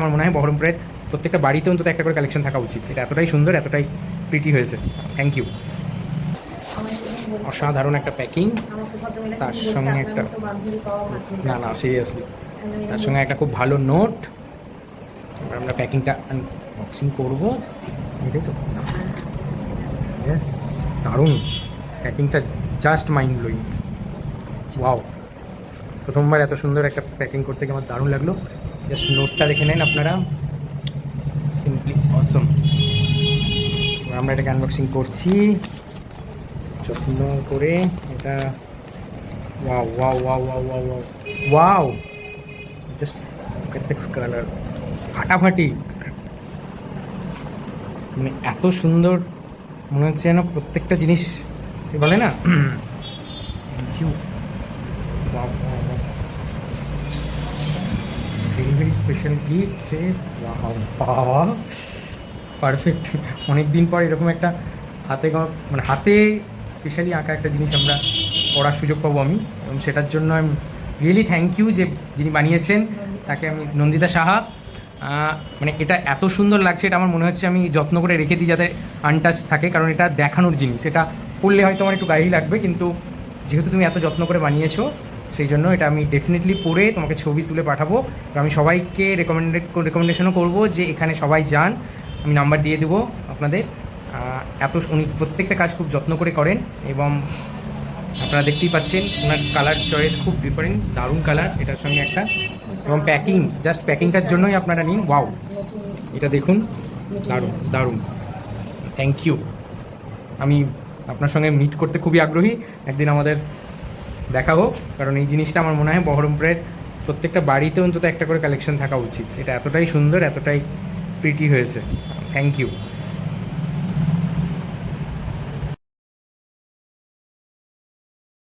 আমার মনে হয় বহরমপুরের প্রত্যেকটা বাড়িতে অন্তত একটা করে কালেকশন থাকা উচিত। এটা এতটাই সুন্দর, এতটাই প্রিটি হয়েছে। Thank you. অসাধারণ একটা প্যাকিং, তার সঙ্গে একটা না সিরিয়াসলি তার সঙ্গে একটা খুব ভালো নোট। এবার আমরা প্যাকিংটা আনবক্সিং করবো, এটাই তো। ইয়েস, দারুণ প্যাকিংটা, জাস্ট মাইন্ড ব্লোয়িং। ওয়াও, প্রথমবার এত সুন্দর একটা প্যাকিং করতে গিয়ে আমার দারুণ লাগলো। জাস্ট নোটটা দেখে নেন আপনারা, সিম্পলি অসম। আমরা এটাকে আনবক্সিং করছি যত্ন করে। এটা wow wow wow wow wow wow wow, just কেটেক্স কালার ফাটাফাটি, মানে এত সুন্দর মনে হচ্ছে যেন প্রত্যেকটা জিনিস বলে না। Thank you. Wow very very special gift. বাবা পারফেক্ট। অনেক দিন পর এরকম একটা মানে হাতে স্পেশালি আঁকা একটা জিনিস আমরা পড়ার সুযোগ পাবো আমি, এবং সেটার জন্য আমি রিয়েলি থ্যাংক ইউ। যে যিনি বানিয়েছেন তাকে আমি, নন্দিতা সাহা। মানে এটা এত সুন্দর লাগছে, এটা আমার মনে হচ্ছে আমি যত্ন করে রেখে দিই যাতে আনটাচ থাকে, কারণ এটা দেখানোর জিনিস। এটা পড়লে হয়তো আমার একটু গায়েই লাগবে, কিন্তু যেহেতু তুমি এত যত্ন করে বানিয়েছো সেই জন্য এটা আমি ডেফিনেটলি পড়ে তোমাকে ছবি তুলে পাঠাবো। আমি সবাইকে রেকমেন্ডেশনও করবো যে এখানে সবাই যান, আমি নাম্বার দিয়ে দেবো আপনাদের। উনি প্রত্যেকটা কাজ খুব যত্ন করে করেন, এবং আপনারা দেখতেই পাচ্ছেন ওনার কালার চয়েস খুব ডিফারেন্ট, দারুণ কালার এটার সঙ্গে একটা, এবং প্যাকিং, জাস্ট প্যাকিংটার জন্যই আপনারা নিন। ওয়াও, এটা দেখুন, দারুণ দারুণ, থ্যাংক ইউ। আমি আপনার সঙ্গে মিট করতে খুবই আগ্রহী, একদিন আমাদের দেখা হোক, কারণ এই জিনিসটা আমার মনে হয় বহরমপুরের প্রত্যেকটা বাড়িতে অন্তত একটা করে কালেকশন থাকা উচিত। এটা এতটাই সুন্দর, এতটাই প্রিটি হয়েছে। Thank you.